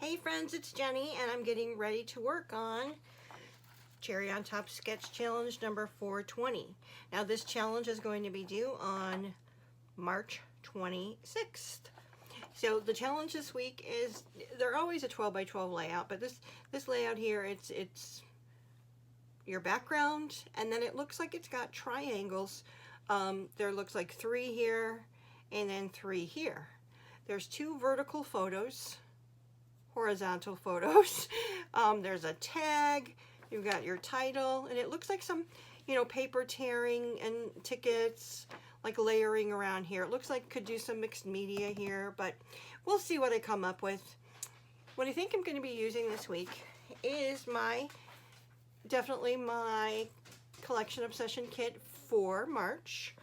Hey friends, it's Jenny and I'm getting ready to work on Cherry on Top Sketch Challenge number 420. Now this challenge is going to be due on March 26th. So the challenge this week is, they're always a 12 by 12 layout, but this layout here, it's your background, and then it looks like it's got triangles. There looks like 3 here and then 3 here. There's 2 vertical photos, horizontal photos. There's a tag, you've got your title, and it looks like some, paper tearing and tickets, like layering around here. It looks like could do some mixed media here, but we'll see what I come up with. What I think I'm going to be using this week is definitely my collection obsession kit for March.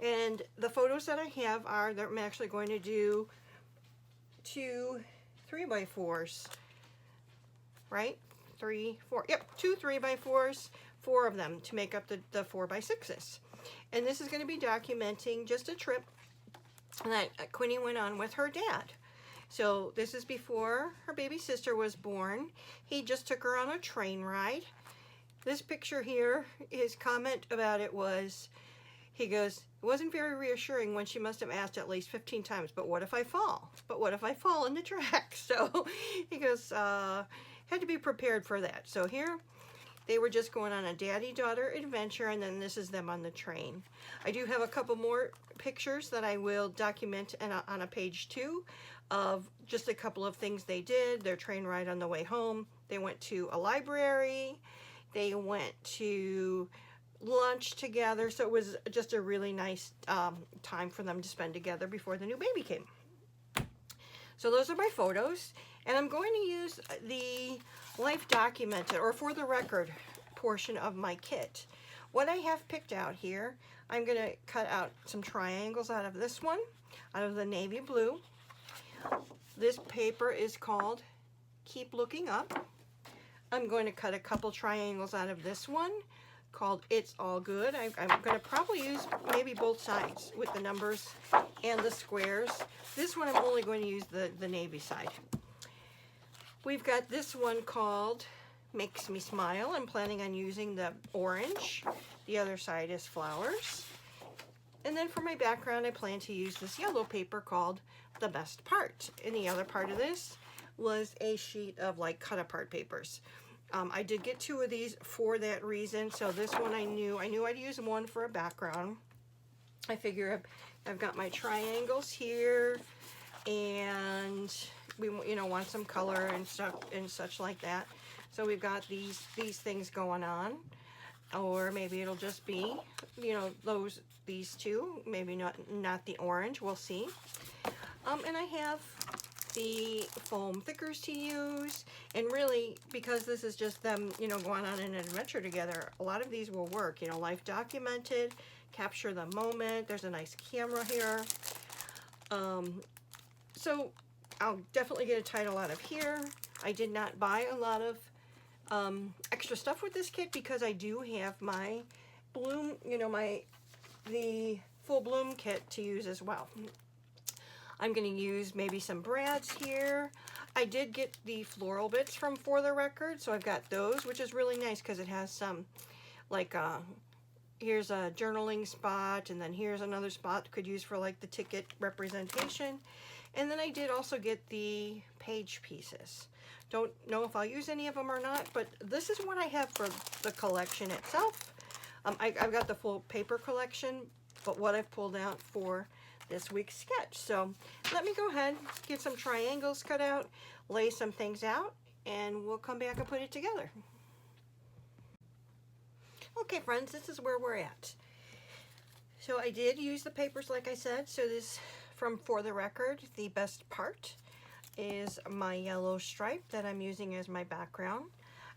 And the photos that I have are that I'm actually going to do 2 3x4s, right? 3, 4, yep, 2 3x4s, 4 of them to make up the 4x6s. And this is going to be documenting just a trip that Quinny went on with her dad. So this is before her baby sister was born. He just took her on a train ride. This picture here, his comment about it was, he goes, it wasn't very reassuring when she must have asked at least 15 times, but what if I fall? But what if I fall in the track? So he goes, had to be prepared for that. So here, they were just going on a daddy-daughter adventure, and then this is them on the train. I do have a couple more pictures that I will document on a page 2 of just a couple of things they did. Their train ride on the way home. They went to a library. They went to lunch together, so it was just a really nice time for them to spend together before the new baby came. So those are my photos, and I'm going to use the life documented or for the record portion of my kit. What I have picked out here, I'm going to cut out some triangles out of this one, out of the navy blue. This paper is called Keep Looking Up. I'm going to cut a couple triangles out of this one called It's All Good. I'm going to probably use maybe both sides with the numbers and the squares. This one I'm only going to use the navy side. We've got this one called Makes Me Smile. I'm planning on using the orange. The other side is flowers. And then for my background, I plan to use this yellow paper called The Best Part. And the other part of this was a sheet of like cut apart papers. I did get 2 of these for that reason. So this one I knew I'd use one for a background. I figure I've got my triangles here, and we want some color and stuff and such like that. So we've got these things going on, or maybe it'll just be these 2. Maybe not the orange. We'll see. And I have the foam thickers to use, and really because this is just them going on an adventure together, a lot of these will work. Life documented, capture the moment. There's a nice camera here, so I'll definitely get a title out of here. I did not buy a lot of extra stuff with this kit because I do have my bloom, the full bloom kit to use as well. I'm going to use maybe some brads here. I did get the floral bits from For the Record, so I've got those, which is really nice because it has some, like, here's a journaling spot, and then here's another spot could use for like the ticket representation. And then I did also get the page pieces. Don't know if I'll use any of them or not, but this is what I have for the collection itself. I've got the full paper collection, but what I've pulled out for this week's sketch. So let me go ahead, get some triangles cut out, lay some things out, and we'll come back and put it together. Okay friends, this is where we're at. So I did use the papers like I said. So this from For the Record, The Best Part is my yellow stripe that I'm using as my background.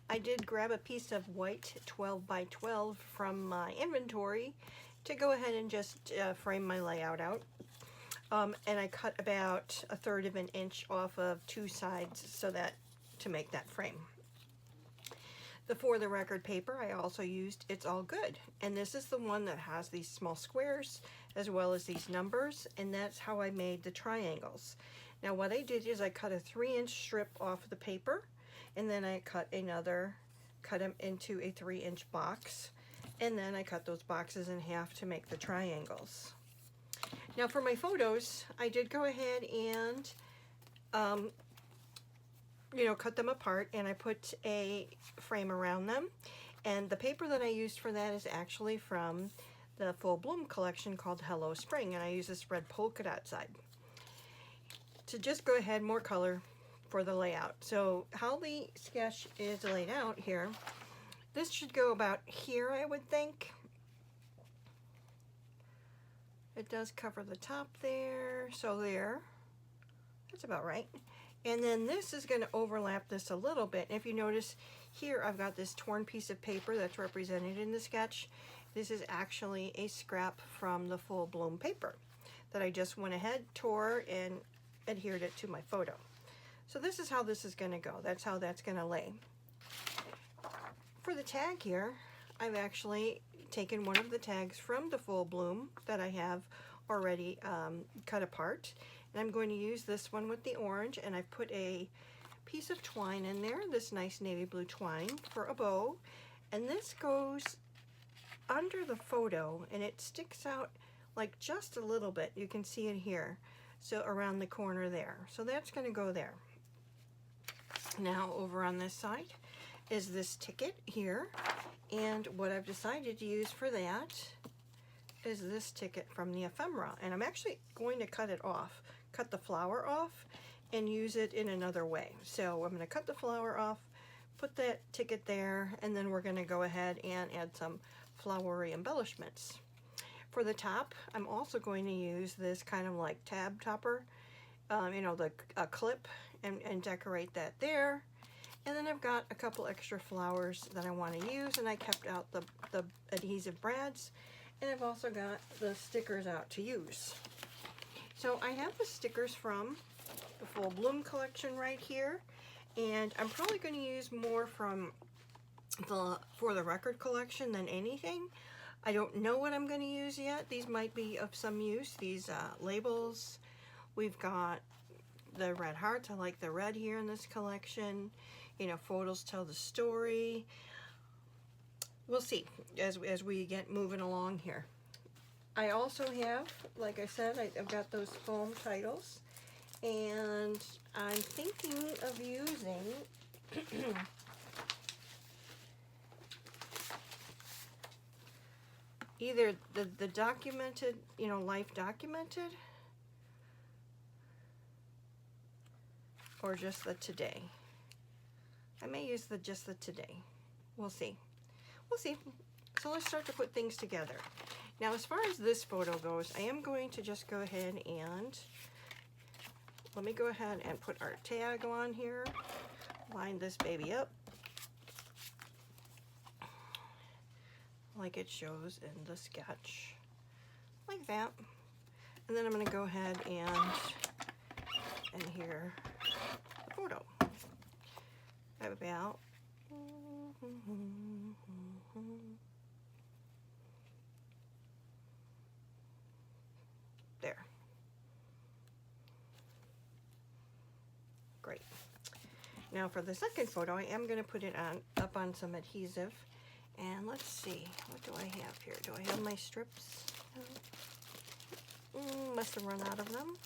I did grab a piece of white 12 by 12 from my inventory to go ahead and just frame my layout out. And I cut about 1/3 of an inch off of 2 sides to make that frame. The For the Record paper I also used It's All Good, and this is the one that has these small squares as well as these numbers, and that's how I made the triangles. Now what I did is I cut a 3-inch strip off the paper, and then I cut them into a 3-inch box, and then I cut those boxes in half to make the triangles. Now for my photos, I did go ahead and cut them apart, and I put a frame around them. And the paper that I used for that is actually from the Full Bloom collection called Hello Spring, and I use this red polka dot side. To just go ahead, more color for the layout. So how the sketch is laid out here, this should go about here, I would think. It does cover the top there, so there. That's about right. And then this is going to overlap this a little bit. If you notice here, I've got this torn piece of paper that's represented in the sketch. This is actually a scrap from the Full Bloom paper that I just went ahead, tore, and adhered it to my photo. So this is how this is going to go. That's how that's going to lay. For the tag here, I've actually taken one of the tags from the Full Bloom that I have already cut apart. And I'm going to use this one with the orange, and I've put a piece of twine in there, this nice navy blue twine for a bow. And this goes under the photo, and it sticks out like just a little bit. You can see it here. So around the corner there. So that's going to go there. Now over on this side is this ticket here. And what I've decided to use for that is this ticket from the ephemera. And I'm actually going to cut it off, cut the flower off, and use it in another way. So I'm going to cut the flower off, put that ticket there, and then we're going to go ahead and add some flowery embellishments. For the top, I'm also going to use this kind of like tab topper, a clip, and decorate that there. And then I've got a couple extra flowers that I want to use, and I kept out the adhesive brads, and I've also got the stickers out to use. So I have the stickers from the Full Bloom collection right here, and I'm probably going to use more from for the record collection than anything. I don't know what I'm going to use yet. These might be of some use, these labels. We've got the red hearts. I like the red here in this collection. Photos tell the story. We'll see as we get moving along here. I also have, like I said, I've got those foam titles, and I'm thinking of using either the documented, life documented, or just the today. I may use just the today. We'll see. We'll see. So let's start to put things together. Now, as far as this photo goes, I am going to just go ahead and let me go ahead and put our tag on here. Line this baby up like it shows in the sketch, like that. And then I'm going to go ahead and adhere the photo about there. Great. Now for the second photo, I am going to put it up on some adhesive. And let's see, what do I have here? Do I have my strips? Must have run out of them.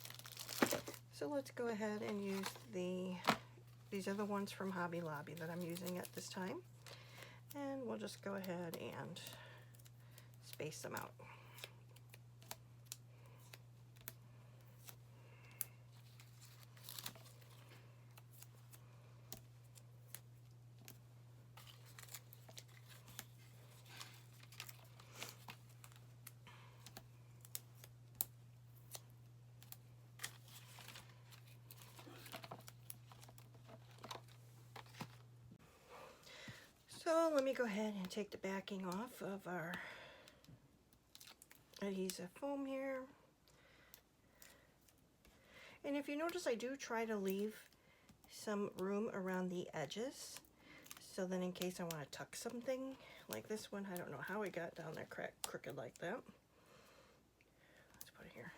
So let's go ahead and use these are the ones from Hobby Lobby that I'm using at this time. And we'll just go ahead and space them out. So let me go ahead and take the backing off of our adhesive foam here. And if you notice, I do try to leave some room around the edges, so then in case I want to tuck something like this one, I don't know how it got down there crooked like that. Let's put it here.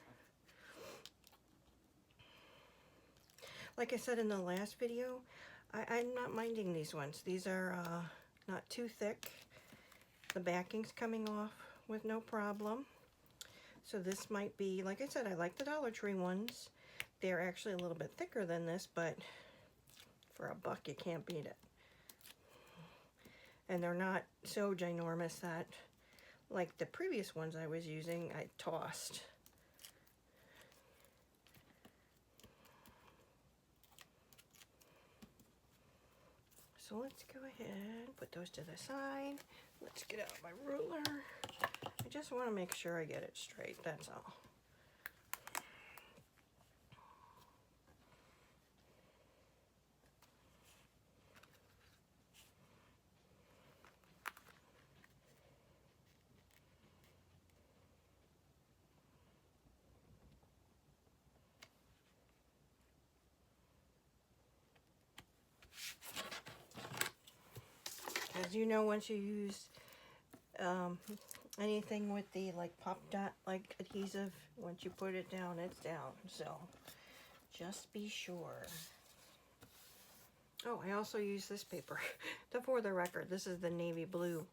Like I said in the last video, I'm not minding these ones. These are not too thick. The backing's coming off with no problem. So this might be, like I said, I like the Dollar Tree ones. They're actually a little bit thicker than this, but for $1 you can't beat it. And they're not so ginormous that, like the previous ones I was using, I tossed. So let's go ahead, put those to the side. Let's get out my ruler. I just want to make sure I get it straight, that's all. As you know, once you use anything with the like pop dot like adhesive, once you put it down, it's down. So just be sure. Oh, I also use this paper. For the record, this is the navy blue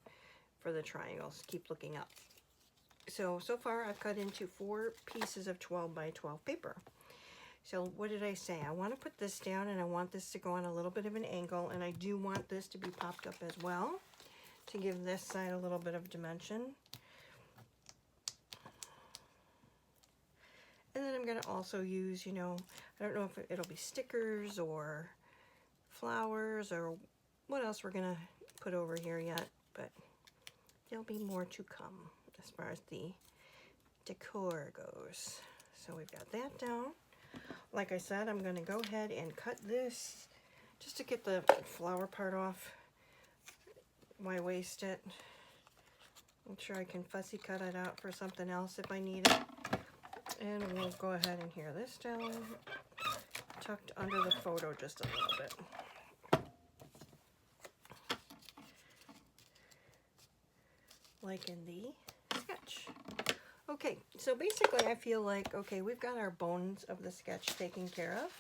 for the triangles. Keep looking up. So far I've cut into 4 pieces of 12 by 12 paper. So what did I say? I want to put this down, and I want this to go on a little bit of an angle, and I do want this to be popped up as well to give this side a little bit of dimension. And then I'm going to also use, you know, I don't know if it'll be stickers or flowers or what else we're going to put over here yet, but there'll be more to come as far as the decor goes. So we've got that down. Like I said, I'm going to go ahead and cut this just to get the flower part off. Why waste it? I'm sure I can fussy cut it out for something else if I need it. And we'll go ahead and hear this down, tucked under the photo just a little bit. Like in the sketch. Okay, so basically I feel like, okay, we've got our bones of the sketch taken care of.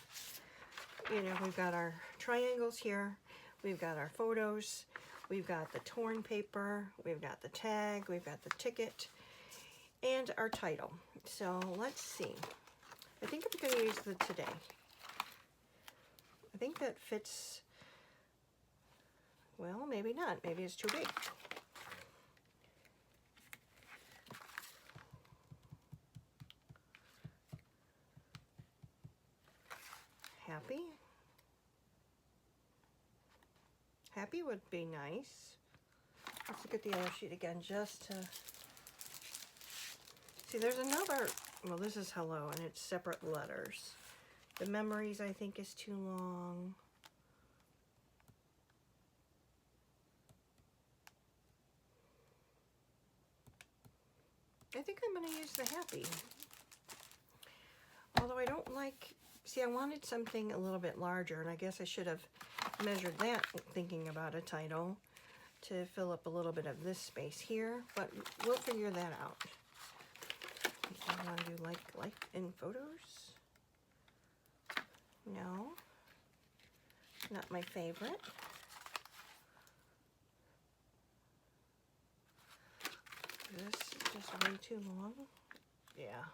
You know, we've got our triangles here, we've got our photos, we've got the torn paper, we've got the tag, we've got the ticket, and our title. So let's see. I think I'm going to use the today. I think that fits, well, maybe not. Maybe it's too big. Happy. Happy would be nice. Let's look at the other sheet again just to see. There's another, well, this is hello and it's separate letters. The memories I think is too long. I think I'm going to use the happy. Although I don't like, see, I wanted something a little bit larger, and I guess I should have measured that thinking about a title to fill up a little bit of this space here, but we'll figure that out. I want to do like in photos. No, not my favorite. This is just way too long. Yeah.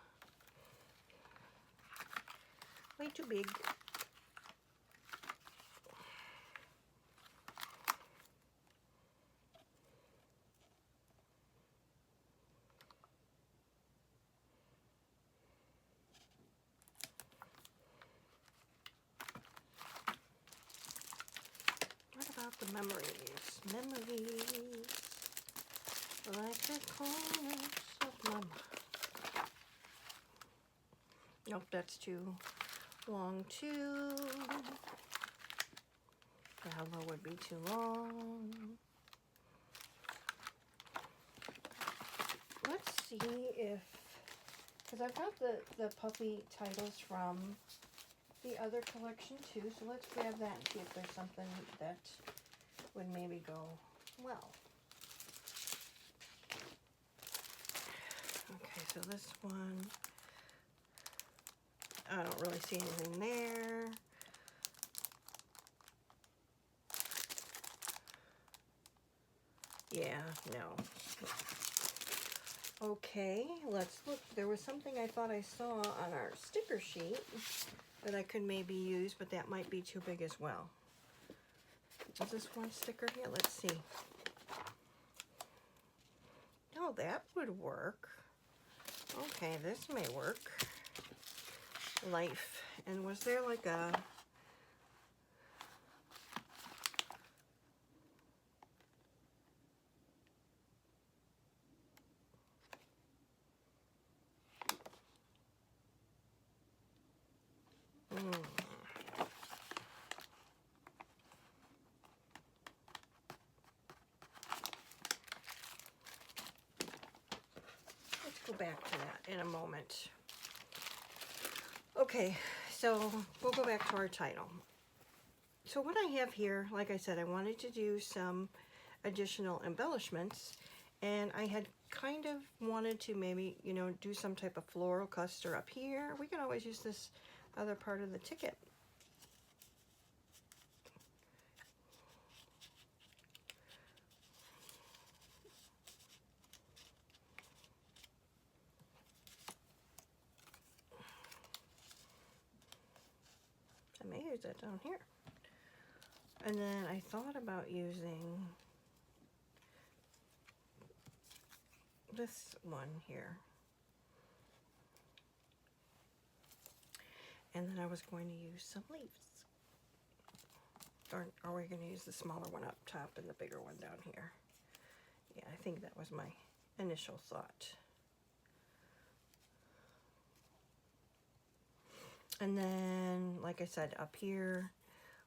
Way too big. What about the memories? Memories, like the corners of my mind. Nope, that's too long too. The hello would be too long. Let's see if, because I've got the puppy titles from the other collection too, so let's grab that and see if there's something that would maybe go well. Okay, so this one, I don't really see anything there. no. Okay, let's look. There was something I thought I saw on our sticker sheet that I could maybe use, but that might be too big as well. Is this one sticker here? Let's see. No, that would work. Okay, this may work. Life. And was there like a... Let's go back to that in a moment. Okay, so we'll go back to our title. So what I have here, like I said, I wanted to do some additional embellishments, and I had kind of wanted to maybe, you know, do some type of floral cluster up here. We can always use this other part of the ticket. I may use that down here. And then I thought about using this one here. And then I was going to use some leaves. Or are we going to use the smaller one up top and the bigger one down here? Yeah, I think that was my initial thought. And then, like I said, up here,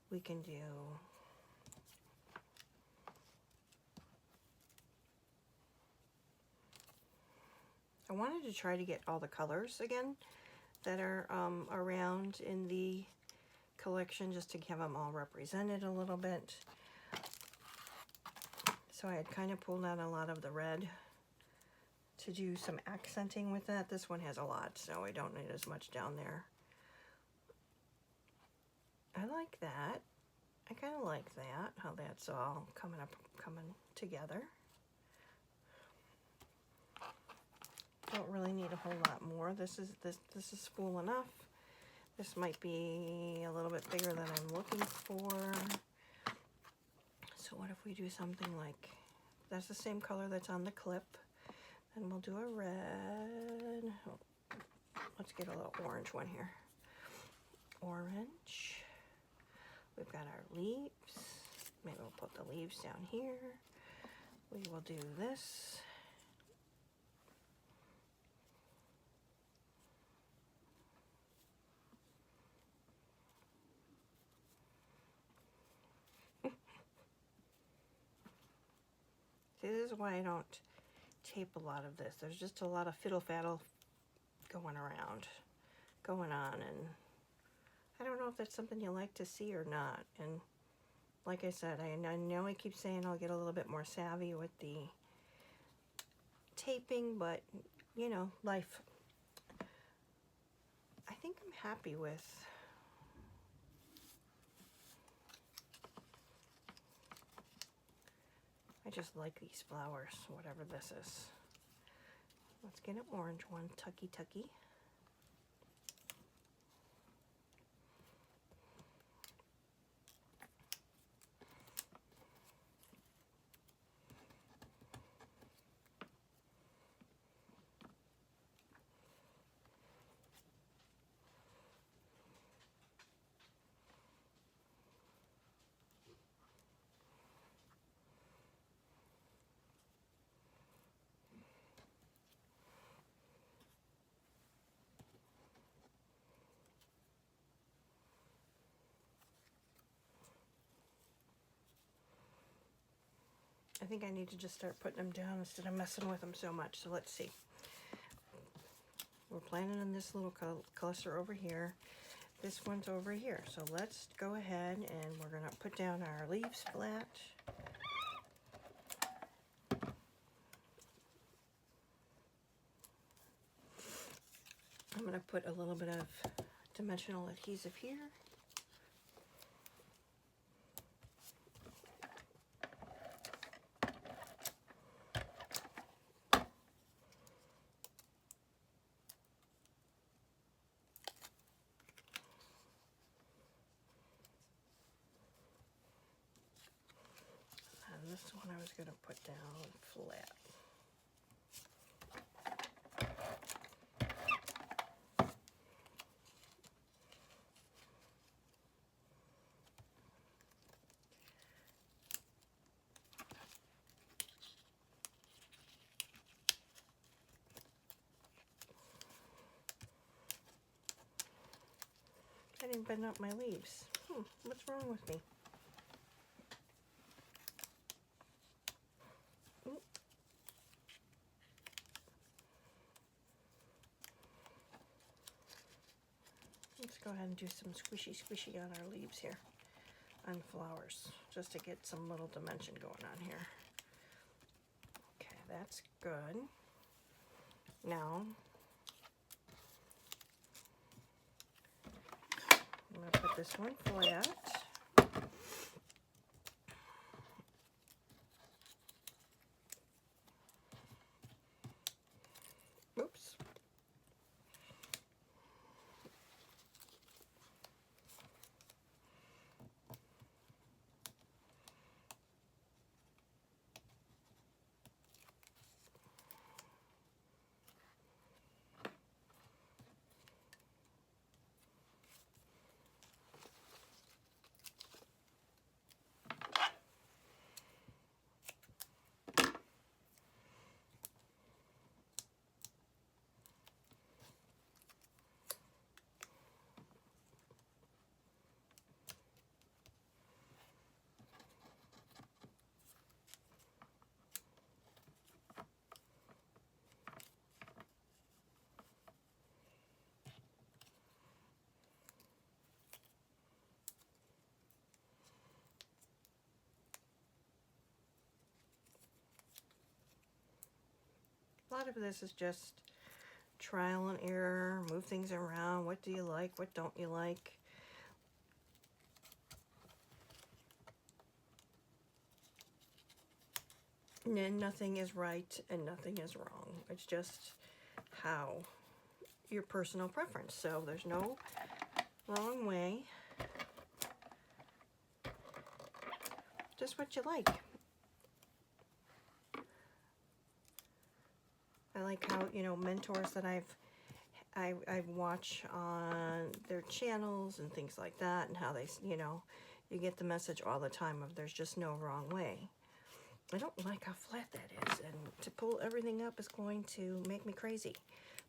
we can do I wanted to try to get all the colors again that are around in the collection, just to have them all represented a little bit. So I had kind of pulled out a lot of the red to do some accenting with that. This one has a lot, so I don't need as much down there. I like that. I kind of like that, how that's all coming together. Don't really need a whole lot more. This is full enough. This might be a little bit bigger than I'm looking for. So what if we do something like, that's the same color that's on the clip. And we'll do a red. Oh, let's get a little orange one here. Orange. We've got our leaves. Maybe we'll put the leaves down here. We will do this. See, this is why I don't tape a lot of this. There's just a lot of fiddle-faddle going on, and I don't know if that's something you like to see or not. And like I said, I know I keep saying I'll get a little bit more savvy with the taping, but you know, life. I think I'm happy with I just like these flowers, whatever this is. Let's get an orange one, tucky tucky. I think I need to just start putting them down instead of messing with them so much. So let's see. We're planning on this little cluster over here. This one's over here. So let's go ahead and we're going to put down our leaves flat. I'm going to put a little bit of dimensional adhesive here. was going to put down flat. I didn't bend up my leaves. What's wrong with me? Let's go ahead and do some squishy on our leaves here, on flowers, just to get some little dimension going on here. Okay, that's good. Now, I'm going to put this one flat. Oops. A lot of this is just trial and error, move things around. What do you like? What don't you like? And then nothing is right and nothing is wrong. It's just how your personal preference. So there's no wrong way. Just what you like. I like how, you know, mentors that I've watched on their channels and things like that, and how they, you know, you get the message all the time of there's just no wrong way. I don't like how flat that is, and to pull everything up is going to make me crazy.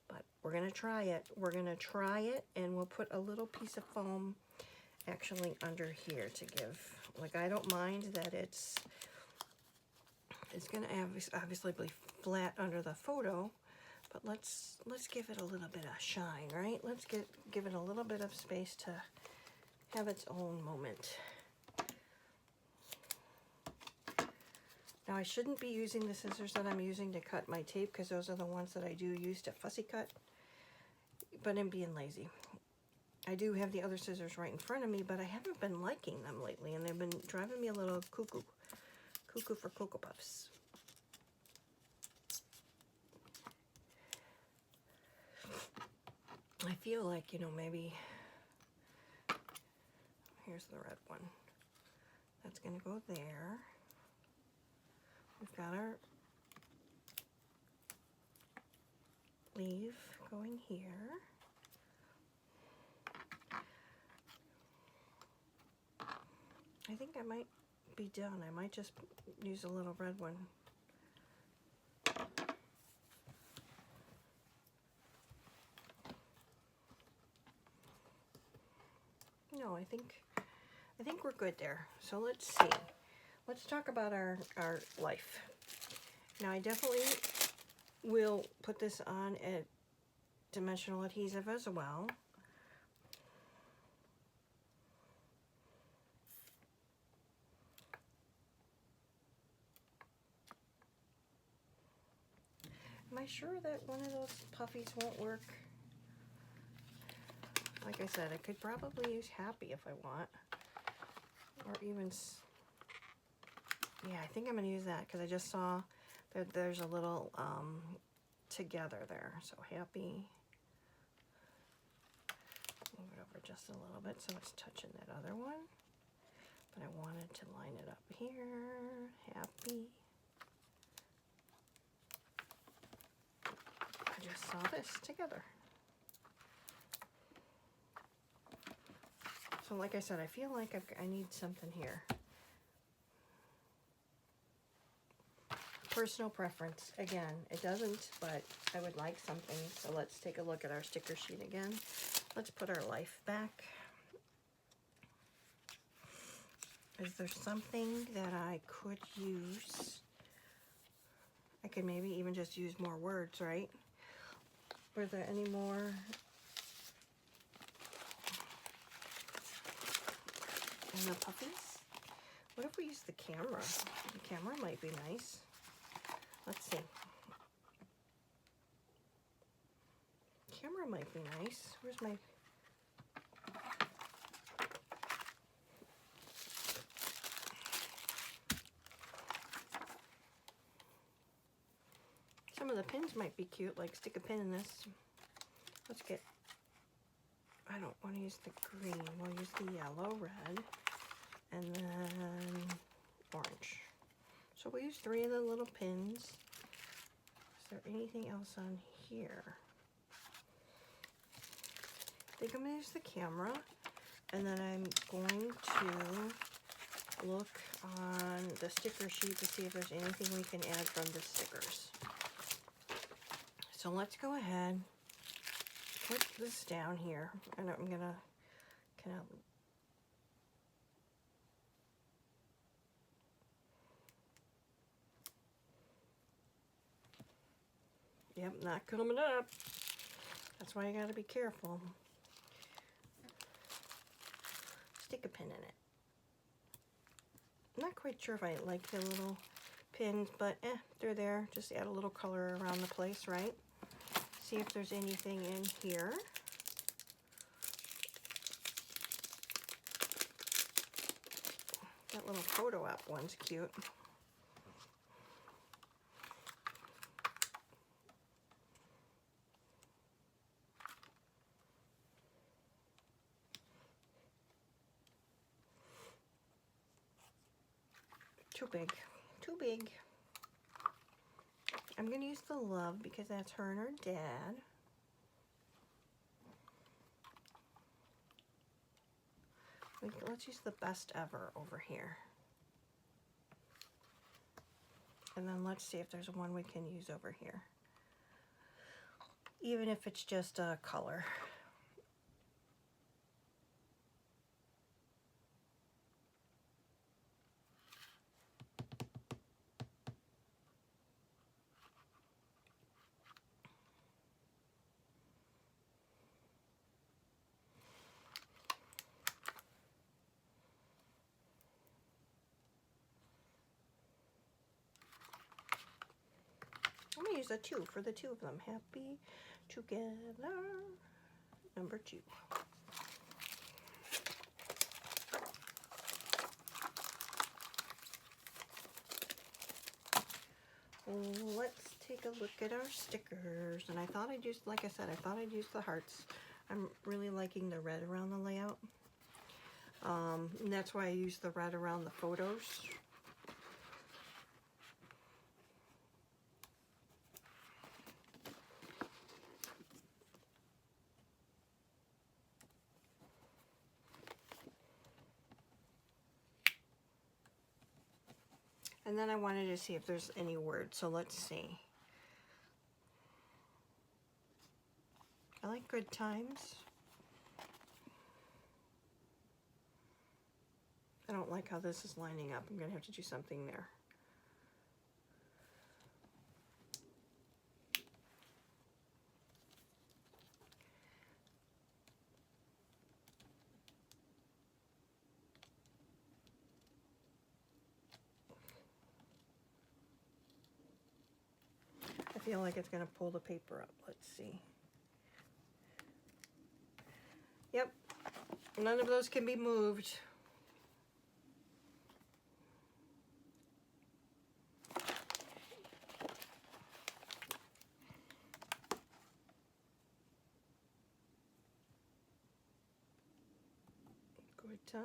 But we're going to try it. We're going to try it, and we'll put a little piece of foam actually under here to give, like, I don't mind that it's going to obviously be flat under the photo, but let's give it a little bit of shine, right? Let's give it a little bit of space to have its own moment. Now, I shouldn't be using the scissors that I'm using to cut my tape, because those are the ones that I do use to fussy cut, but I'm being lazy. I do have the other scissors right in front of me, but I haven't been liking them lately, and they've been driving me a little cuckoo for Cocoa Puffs. I feel like, you know, maybe, here's the red one. That's going to go there. We've got our leaf going here. I think I might be done. I might just use a little red one. No, I think we're good there. So let's see. Let's talk about our life. Now, I definitely will put this on a dimensional adhesive as well. Am I sure that one of those puffies won't work? Like I said, I could probably use Happy if I want. Or even, yeah, I think I'm going to use that, because I just saw that there's a little together there. So Happy. Move it over just a little bit so it's touching that other one. But I wanted to line it up here. Happy. saw this together. So like I said, I feel like I need something here. Personal preference. Again, it doesn't, but I would like something. So let's take a look at our sticker sheet again. Let's put our life back. Is there something that I could use? I could maybe even just use more words, right? Were there any more? And the puppies? What if we use the camera? The camera might be nice. Let's see. Camera might be nice. Where's my... Some of the pins might be cute, like stick a pin in this. Let's get... I don't want to use the green. We'll use the yellow, red, and then orange. So we'll use 3 of the little pins. Is there anything else on here? I think I'm going to use the camera, and then I'm going to look on the sticker sheet to see if there's anything we can add from the stickers. So let's go ahead, put this down here, and I'm going to kind of... Yep, not coming up. That's why you gotta be careful. Stick a pin in it. I'm not quite sure if I like the little pins, but they're there. Just add a little color around the place, right? See if there's anything in here. That little photo op one's cute. Too big, too big. I'm gonna use the love because that's her and her dad. Let's use the best ever over here. And then let's see if there's one we can use over here. Even if it's just a color. I'm going to use a 2 for the 2 of them. Happy together. Number 2. Let's take a look at our stickers. And I thought I'd use, like I said, I thought I'd use the hearts. I'm really liking the red around the layout. And that's why I use the red around the photos. And then I wanted to see if there's any words, so let's see. I like good times. I don't like how this is lining up. I'm going to have to do something there. I feel like it's going to pull the paper up. Let's see. Yep, none of those can be moved. Good times.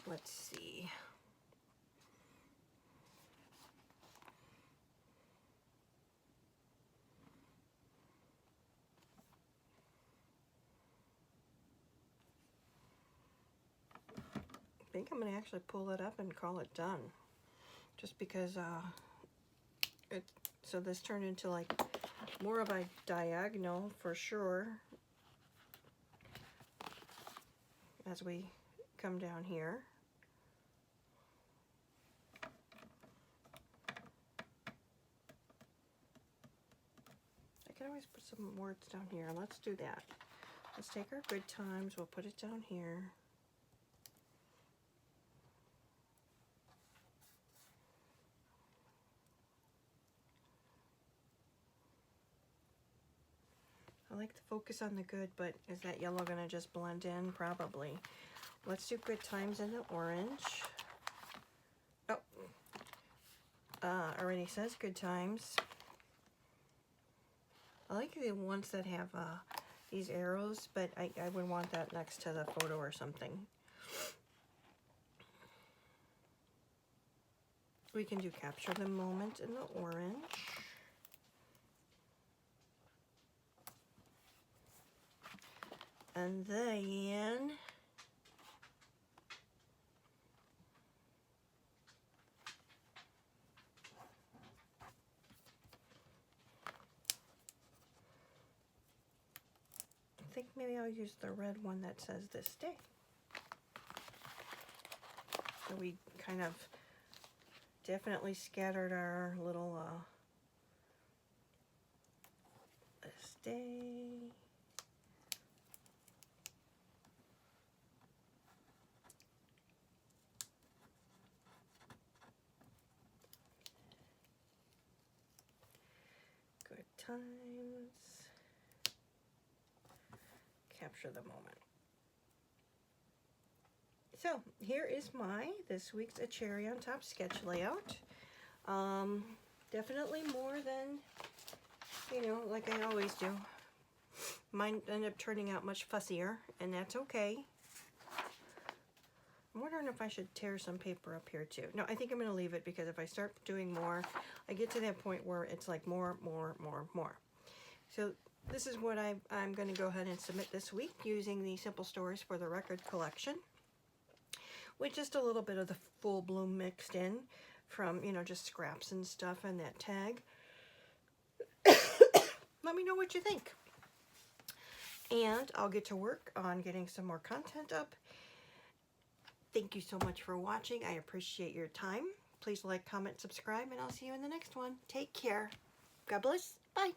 Let's see. think I'm going to actually pull it up and call it done. Just because so this turned into like more of a diagonal for sure as we come down here. I can always put some words down here. Let's do that. Let's take our good times. We'll put it down here. I like to focus on the good, but is that yellow going to just blend in? Probably. Let's do good times in the orange. Oh, already says good times. I like the ones that have these arrows, but I would want that next to the photo or something. We can do capture the moment in the orange. And then I think maybe I'll use the red one that says this day. So we kind of definitely scattered our little this day. Good times. Capture the moment. So here is this week's A Cherry on Top sketch layout. Definitely more than, you know, like I always do. Mine ended up turning out much fussier, and that's okay. I'm wondering if I should tear some paper up here too. No, I think I'm going to leave it, because if I start doing more, I get to that point where it's like more. So this is what I'm going to go ahead and submit this week using the Simple Stories for the Record collection, with just a little bit of the Full Bloom mixed in from, you know, just scraps and stuff and that tag. Let me know what you think. And I'll get to work on getting some more content up. Thank you so much for watching. I appreciate your time. Please like, comment, subscribe, and I'll see you in the next one. Take care. God bless. Bye.